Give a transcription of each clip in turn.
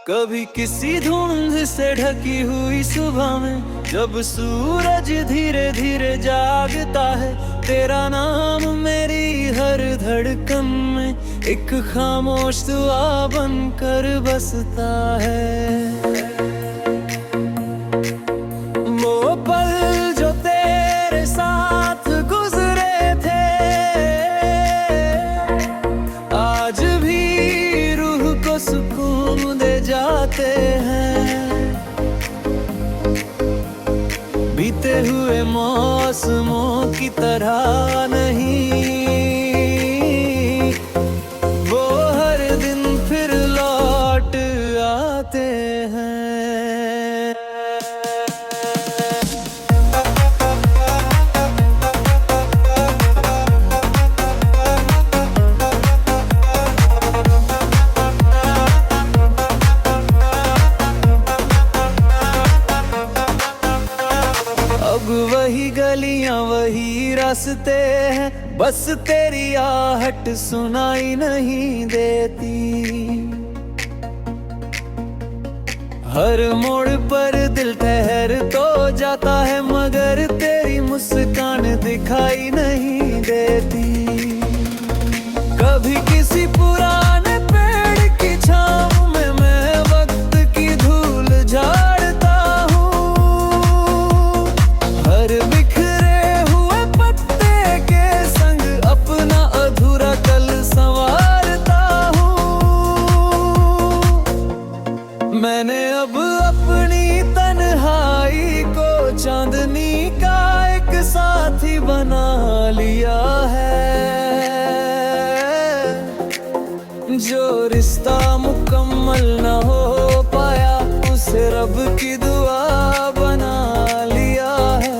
कभी किसी धुंध से ढकी हुई सुबह में जब सूरज धीरे धीरे जागता है, तेरा नाम मेरी हर धड़कन में एक खामोश दुआ बनकर बसता है। वो पल जो तेरे साथ गुजरे थे आज भी रूह को सुकून दे जाते हैं। बीते हुए मौसमों की तरह नहीं, वो हर दिन फिर लौट आते हैं। अब वही गलियां वही रास्ते हैं, बस तेरी आहट सुनाई नहीं देती। हर मोड़ पर दिल ठहर तो जाता है, मगर तेरी मुस्कान दिखाई नहीं देती। कभी किसी पुराने पेड़ की छांव में मैं वक्त की धूल झाड़ता हूँ, हर बिखरे हुए पत्ते के संग अपना अधूरा कल संवारता हूँ। मैंने अब अपनी तन्हाई को चांदनी का एक साथी बना लिया है। जो रिश्ता मुकम्मल न हो पाया उसे रब की दुआ बना लिया है।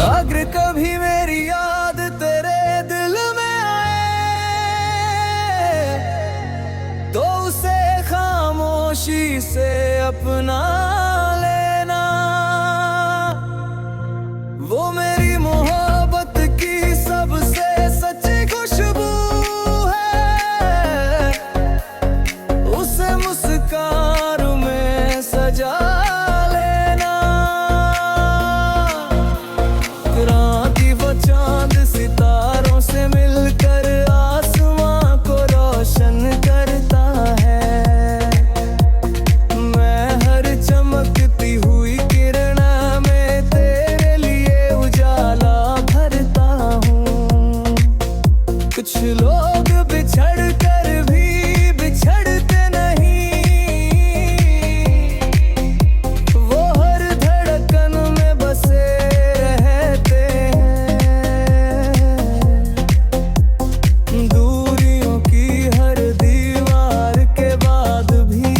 अगर कभी मेरी याद तेरे दिल में आए तो उसे खामोशी से अपना लेना। वो मेरी मोहब्बत की सबसे सच्ची खुशबू है, उसे मुस्कान में सजा लेना। राती वो चांद सितारों से मिलकर आसमां को रोशन करता है। मैं हर चमकती हुई किरण में तेरे लिए उजाला भरता हूँ। कुछ लोग बिछड़ कर भी बिछड़ते नहीं, वो हर धड़कन में बसे रहते हैं। दूरियों की हर दीवार के बाद भी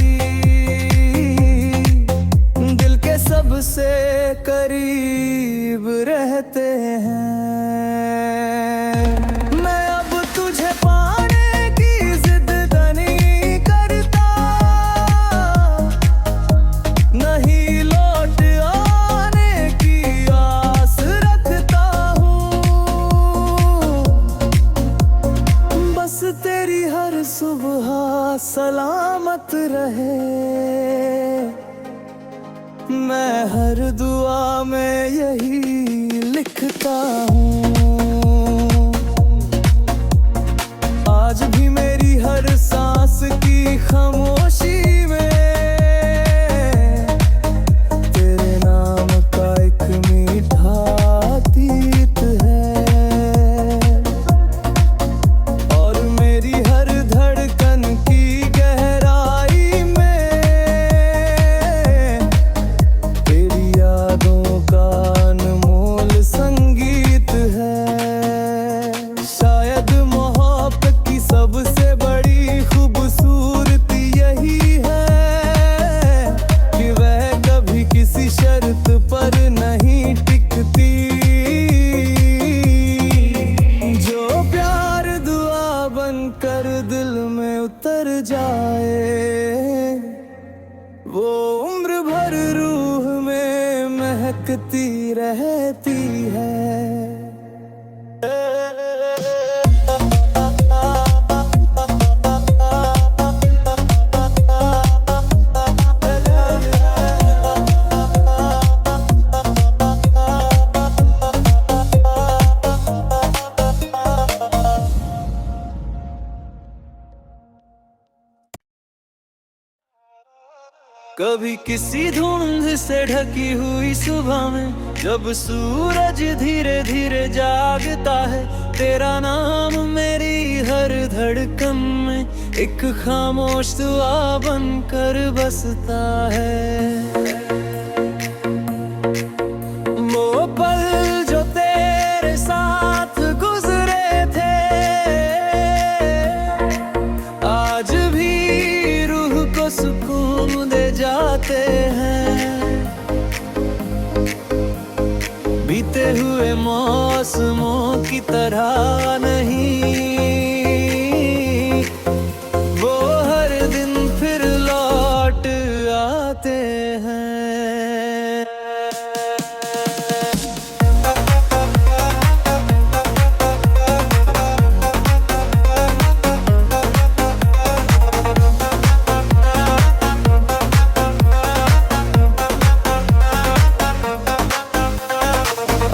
दिल के सबसे करीब रहते हैं। मैं अब तुझे पाने की जिद नहीं करता, नहीं लौट आने की आस रखता हूँ। बस तेरी हर सुबह सलामत रहे, मैं हर दुआ में यही लिखता हूँ। आज भी मेरी हर सांस की खामोशी में तेरे नाम का एक मीठा गीत है। और मेरी हर धड़कन की गहराई में तेरी यादों का अनमोल संगीत है। उतर जाए, वो उम्र भर रूह में महकती रहती है। कभी किसी धुंध से ढकी हुई सुबह में जब सूरज धीरे धीरे जागता है, तेरा नाम मेरी हर धड़कन में एक खामोश दुआ बनकर बसता है। वो पल जो तेरे साथ गुजरे थे, आज भी रूह को सुकून दे जाते हैं। बीते हुए मौसमों की तरह नहीं, वो हर दिन फिर लौट आते हैं।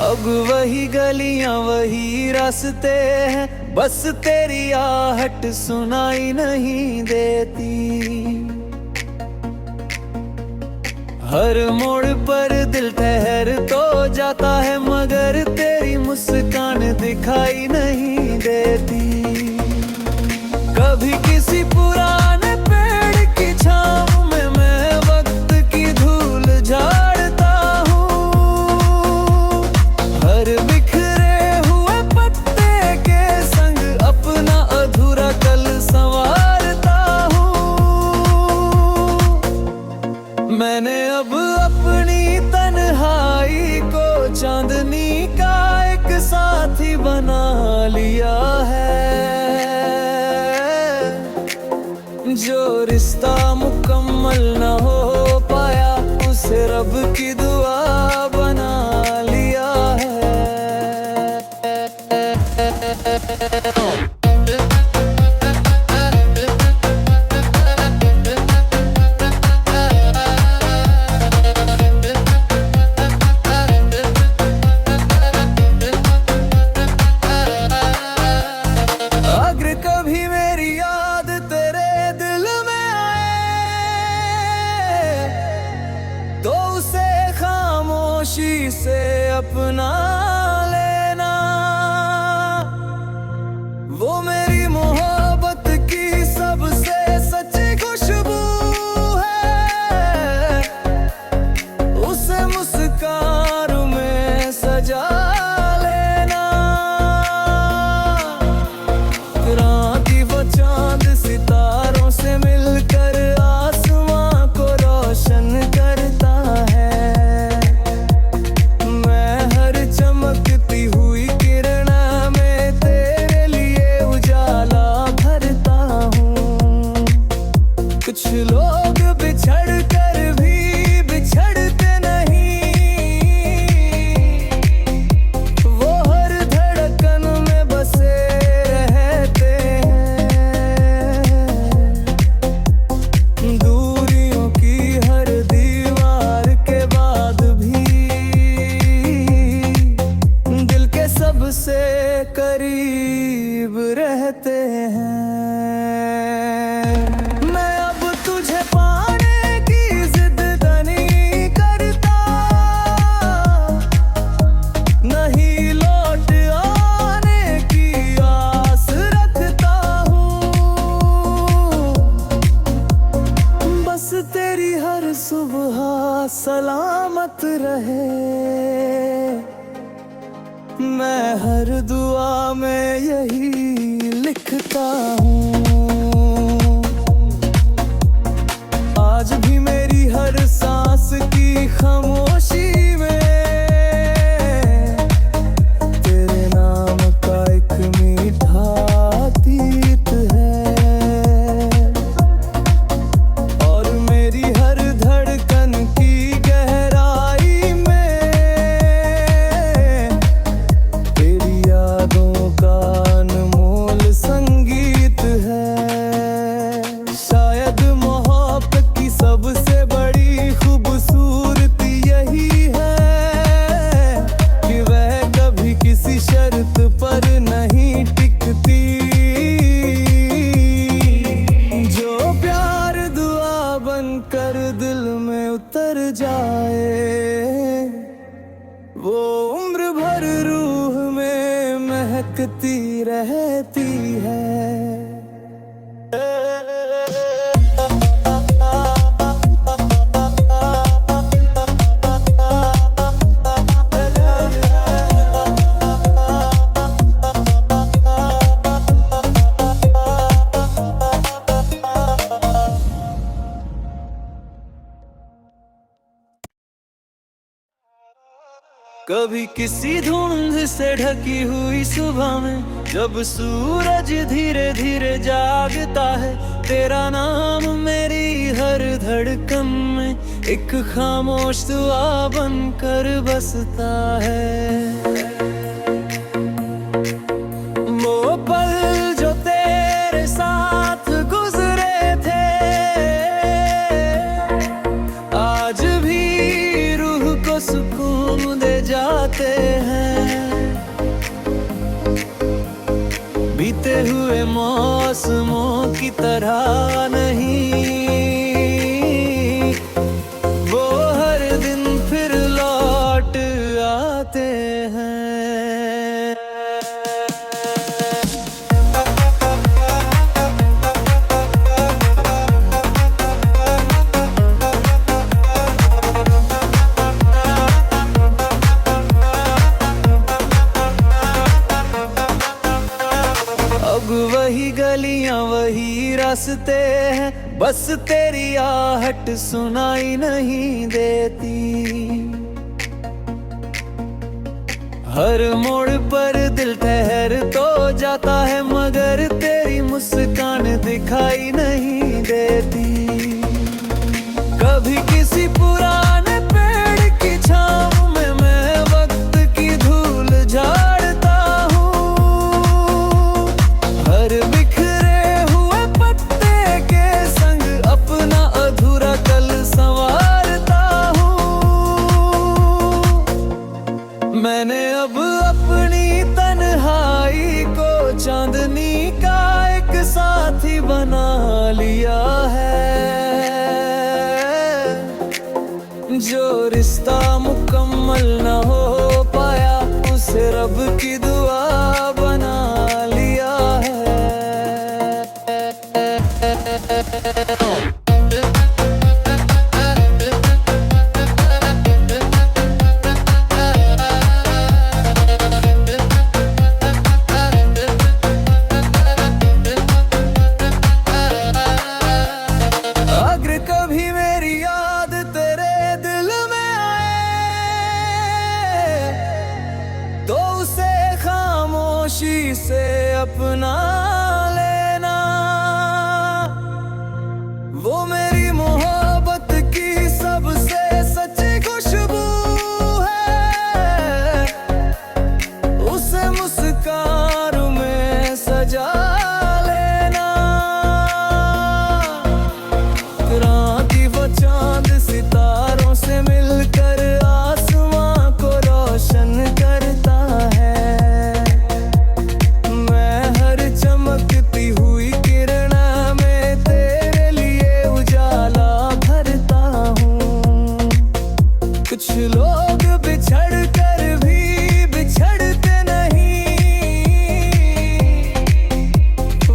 अब वही गलियां वही रास्ते हैं, बस तेरी आहट सुनाई नहीं देती। हर मोड़ पर दिल ठहर तो जाता है, मगर तेरी मुस्कान दिखाई नहीं देती। कभी किसी पुराने पेड़ की छांव में मैं वक्त की धूल झाड़ता हूँ, हर बिखरे हुए पत्ते के संग अपना अधूरा कल संवारता हूँ। मैंने अब अपनी तन्हाई को चांदनी का एक साथी बना लिया है। जो रिश्ता मुकम्मल न हो पाया, उसे रब की दुआ बना लिया है। अगर कभी मेरी याद तेरे दिल में आए, तो उसे खामोशी से अपना लेना। वो मेरी मोहब्बत की सबसे सच्ची खुशबू है, उसे मुस्कान में सजा लेना। राती वो चांद सितारों से मिलकर आसमां को रोशन करता है। मैं हर चमकती हुई किरण में तेरे लिए उजाला भरता हूँ। कुछ लोग बिछड़ कर भी बिछड़ते नहीं, वो हर धड़कन में बसे रहते हैं। दूरियों की हर दीवार के बाद भी दिल के सबसे करीब रहते हैं। मैं अब तुझे पाने की जिद नहीं करता, नहीं लौट आने की आस रखता हूँ। बस तेरी हर सुबह सलामत रहे, मैं हर दुआ में यही लिखता हूँ। आज भी मेरी हर सांस की खामोशी में तेरे नाम का एक मीठा गीत है। रहती है। कभी किसी धुंध से ढकी हुई सुबह में जब सूरज धीरे धीरे जागता है, तेरा नाम मेरी हर धड़कन में एक खामोश दुआ बनकर बसता है। वो पल जो तेरे साथ गुजरे थे आज भी रूह को सुकून दे जाते हैं। बीते हुए मौसमों की तरह नहीं, वो हर दिन फिर लौट आते हैं। वही गलियां वही रास्ते हैं, बस तेरी आहट सुनाई नहीं देती। हर मोड़ पर दिल ठहर तो जाता है, मगर तेरी मुस्कान दिखाई नहीं देती। कभी किसी पुराने पेड़ की छांव में मैं वक्त की धूल झाड़ता हूँ, हर बिखरे हुए पत्ते के संग अपना अधूरा कल संवारता हूँ। मैंने अब अपनी तन्हाई को चांदनी का एक साथी बना लिया है। जो रिश्ता मुकम्मल न हो पाया उसे रब की दुआ बना लिया है। अगर कभी मेरी याद तेरे दिल में आए तो उसे खामोशी से अपना लेना। वो मेरी मोहब्बत की सबसे सच्ची खुशबू है, उसे मुस्कान में सजा लेना। रात की वो चांद सितारों से मिलकर आसमां को रोशन करता है। मैं हर चमकती हुई किरण में तेरे लिए उजाला भरता हूँ। कुछ लोग बिछड़ कर भी बिछड़ते नहीं,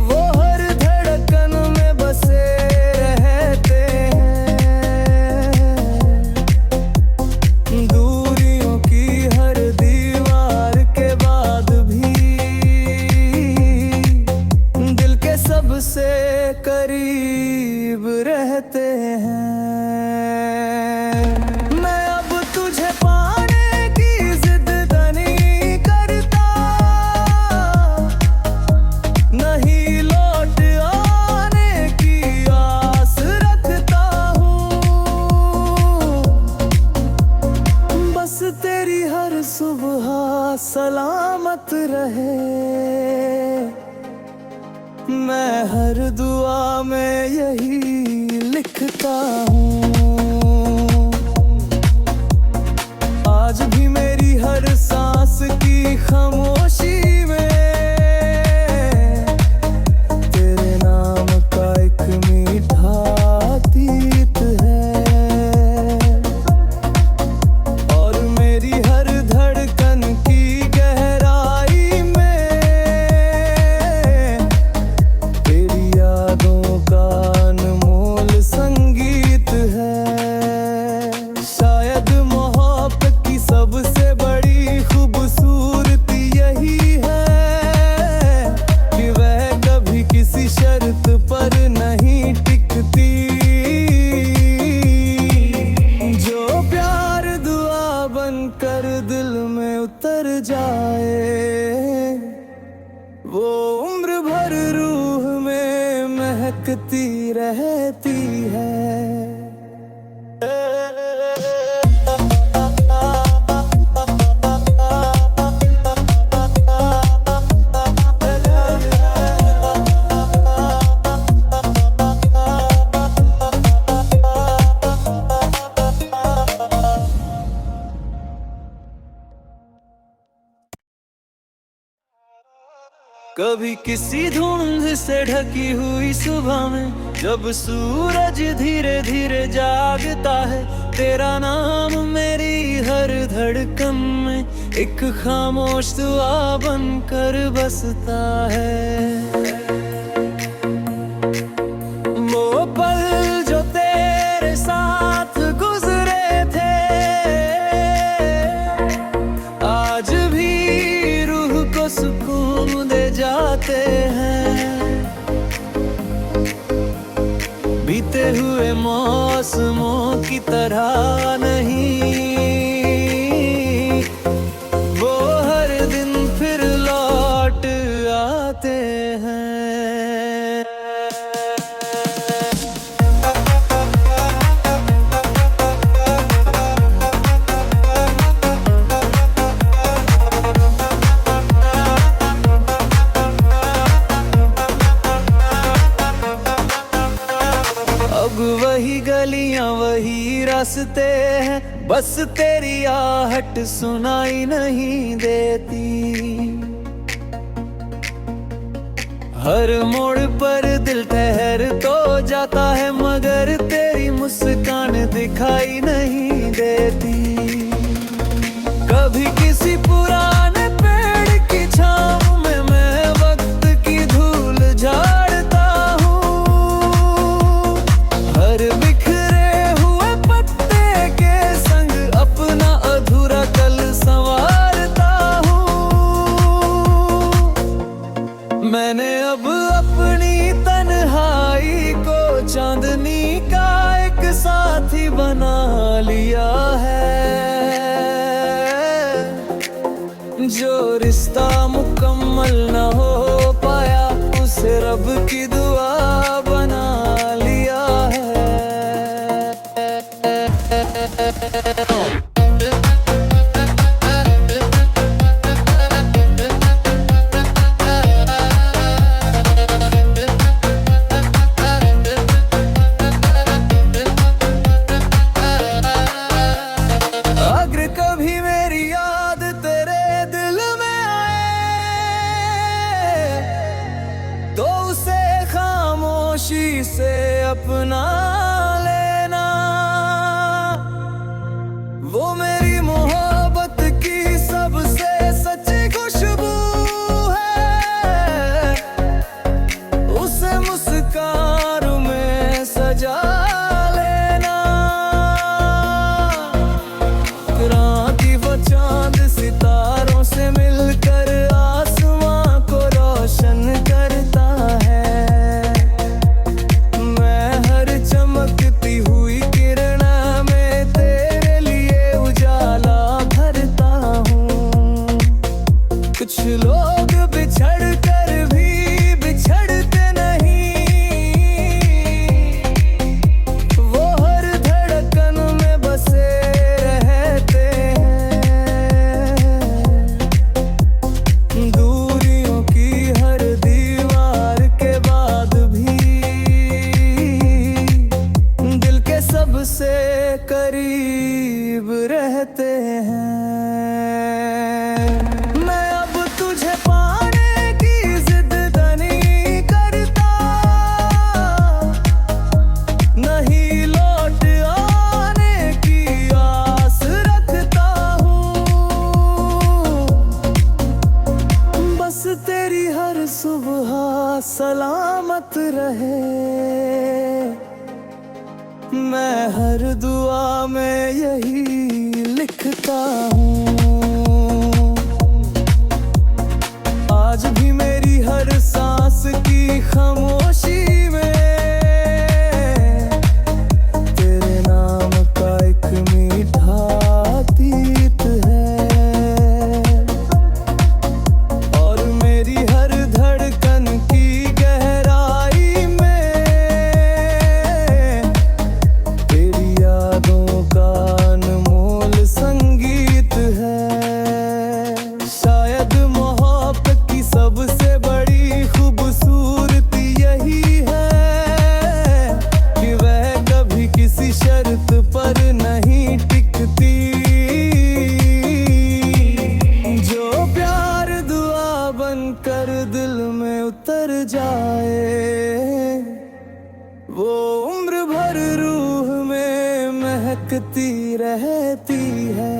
वो हर धड़कन में बसे रहते हैं। दूरियों की हर दीवार के बाद भी दिल के सबसे करीब रहते हैं। मैं अब तुझे पाने की जिद नहीं करता, नहीं लौट आने की आस रखता हूँ। बस तेरी हर सुबह सलामत रहे, मैं हर दुआ में यही लिखता हूँ। आज भी मेरी हर सांस की खामोशी में तेरे नाम का एक मीठा गीत है। और मेरी हर धड़कन की गहराई में वो उम्र भर रूह में महकती रहती है। कभी किसी धुंध से ढकी हुई सुबह में जब सूरज धीरे धीरे जागता है, तेरा नाम मेरी हर धड़कन में एक खामोश दुआ बनकर बसता है। वो पल जो तेरे साथ गुजरे थे आज भी रूह को सुकून दे जाते हैं। बीते हुए मौसमों की तरह नहीं, वो हर दिन फिर लौट आते हैं। अब वही गलियां वही रास्ते हैं, बस तेरी आहट सुनाई नहीं देती। हर मोड़ पर दिल ठहर तो जाता है, मगर तेरी मुस्कान दिखाई नहीं देती। कभी किसी पुराने पेड़ की छांव में मैं वक्त की धूल झाड़ता हूँ, हर बिखरे हुए पत्ते के संग अपना अधूरा कल संवारता हूँ। मैंने अब अपनी तन्हाई को चांदनी का एक साथी बना लिया है। जो रिश्ता मुकम्मल न हो पाया उसे रब की दुआ बना लिया है। अगर कभी मेरी याद तेरे दिल में आए तो उसे खामोशी से अपना लेना। वो मेरी मोहब्बत की सबसे सच्ची खुशबू है, उसे मुस्कान में सजा लेना। रात की वो चांद सितारों से मिलकर आसमां को रोशन करता है। मैं हर चमकती हुई किरण में तेरे लिए उजाला भरता हूँ। कुछ लोग बिछड़ कर भी बिछड़ते नहीं, वो हर धड़कन में बसे रहते हैं। दूरियों की हर दीवार के बाद भी दिल के सबसे करीब रहते हैं। मैं अब तुझे पाने की जिद नहीं करता, नहीं लौट आने की आस रखता हूँ। बस तेरी हर सुबह सलामत रहे, मैं हर दुआ में यही लिखता हूँ। आज भी मेरी हर सांस की खामोशी में तेरे नाम का एक मीठा गीत है। और मेरी हर धड़कन कर जाए, वो उम्र भर रूह में महकती रहती है।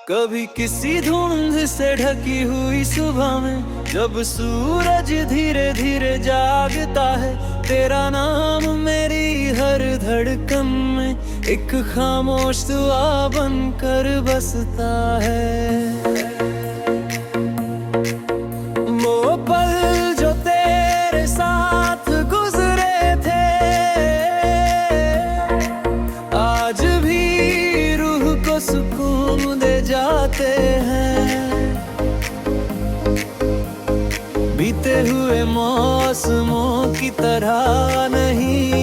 कभी किसी धुंध से ढकी हुई सुबह में जब सूरज धीरे धीरे जागता है, तेरा नाम मेरी हर धड़कन में एक खामोश दुआ बनकर बसता है। वो पल जो तेरे साथ गुजरे थे, आज भी रूह को सुकून दे जाते हैं। बीते हुए मौसमों की तरह नहीं,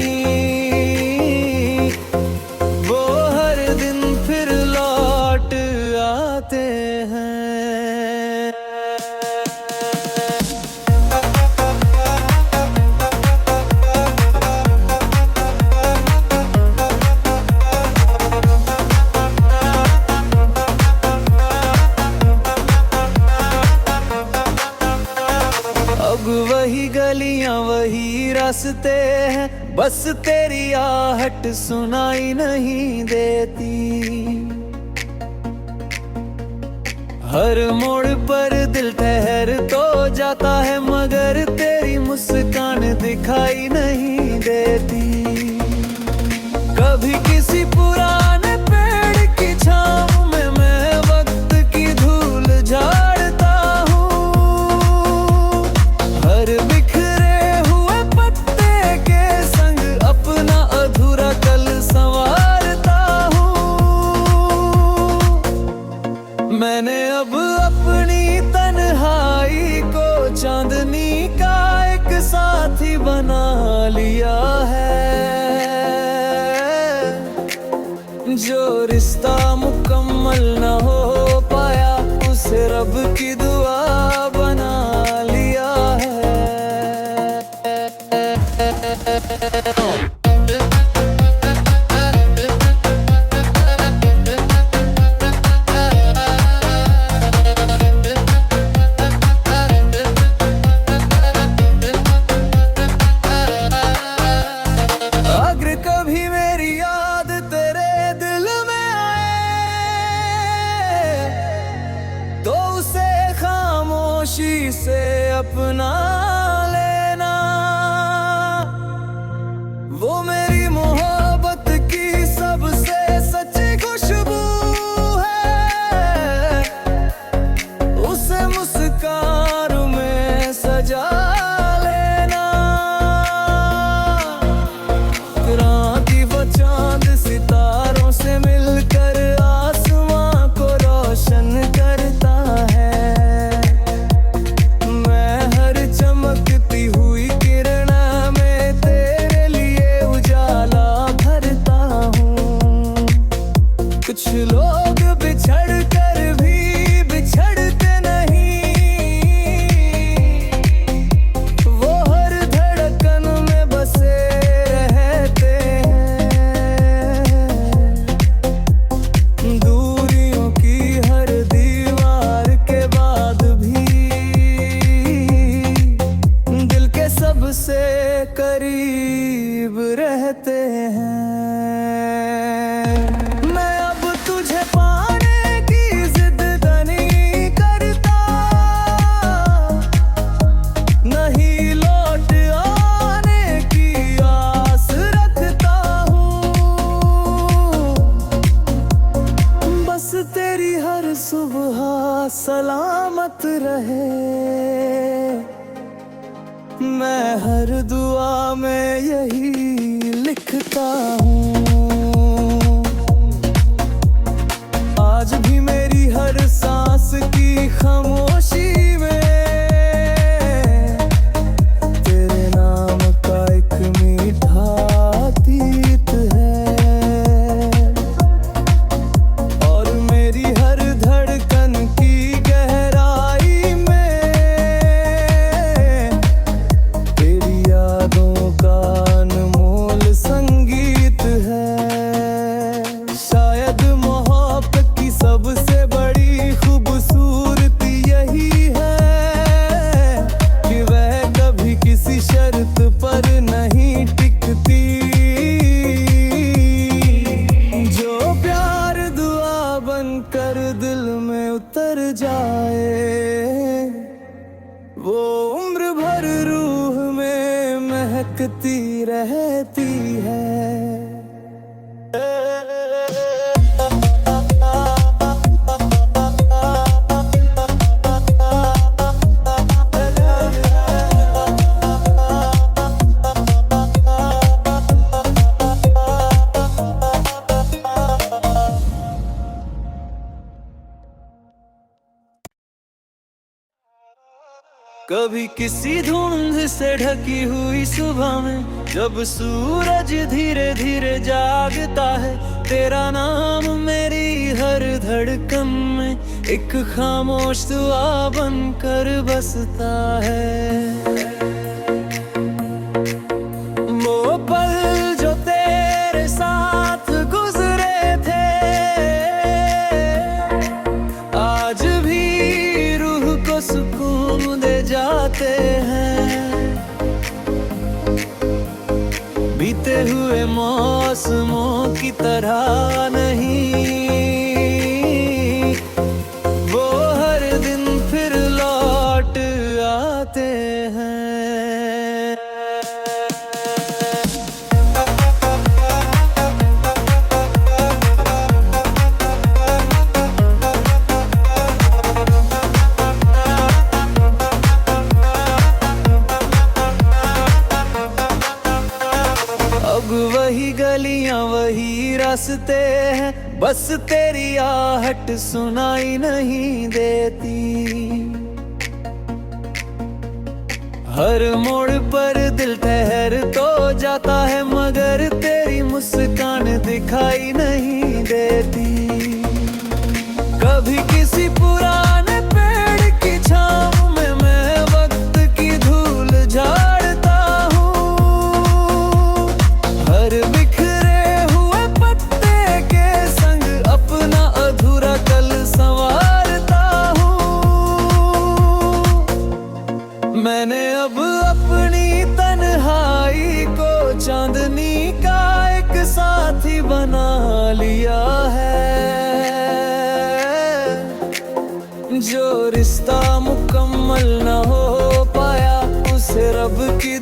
वो हर दिन फिर लौट आते हैं। अब वही गलियां वही रास्ते हैं, बस तेरी आहट सुनाई नहीं देती। हर मोड़ पर दिल ठहर तो जाता है, मगर तेरी मुस्कान दिखाई नहीं देती। कभी किसी पुराने पेड़ की छांव में मैं वक्त की धूल झाड़ता हूँ, हर बिखरे हुए पत्ते के संग अपना अधूरा कल संवारता हूँ। मैंने अब अपनी तन्हाई को चांदनी का एक साथी बना लिया है। जो रिश्ता मुकम्मल न हो पाया, उसे रब की दुआ बना लिया है। अगर कभी मेरी याद तेरे दिल में आए, तो उसे खामोशी से अपना लेना। वो मेरी मोहब्बत की सबसे सच्ची खुशबू है, उसे मुस्कान में सजा लेना। राती वो चांद सितारों से मिलकर आसमां को रोशन करता है। मैं हर चमकती हुई किरण में तेरे लिए उजाला भरता हूँ। कुछ लोग बिछड़ कर भी बिछड़ते नहीं, वो हर धड़कन में बसे रहते हैं। दूरियों की हर दीवार के बाद भी दिल के सबसे करीब रहते हैं। मैं अब तुझे पाने की जिद नहीं करता, नहीं लौट आने की आस रखता हूँ। बस तेरी हर सुबह सलामत रहे, मैं हर दुआ में यही लिखता हूँ। आज भी मेरी हर सांस की खामोशी में तेरे नाम का एक मीठा गीत है। जाए, वो उम्र भर रूह में महकती रहती है। कभी किसी धुंध से ढकी हुई सुबह में जब सूरज धीरे धीरे जागता है, तेरा नाम मेरी हर धड़कन में एक खामोश दुआ बनकर बसता है। वो पल जो तेरे साथ गुजरे थे, आज भी रूह को सुकून दे जाते हैं। बीते हुए मौसमों की तरह नहीं, वो हर दिन फिर लौट आते हैं। अब वही गलियां वही रास्ते हैं, बस तेरी आहट सुनाई नहीं देती। हर मोड़ पर दिल ठहर तो जाता है, मगर तेरी मुस्कान दिखाई नहीं देती। कभी किसी पुराने पेड़ की छांव में मैं वक्त की धूल झाड़ता हूँ, हर बिखरे हुए पत्ते के संग अपना अधूरा कल संवारता हूँ। मैंने अब अपनी तन्हाई को चांदनी का एक साथी बना लिया है। जो रिश्ता मुकम्मल न हो पाया, उसे रब की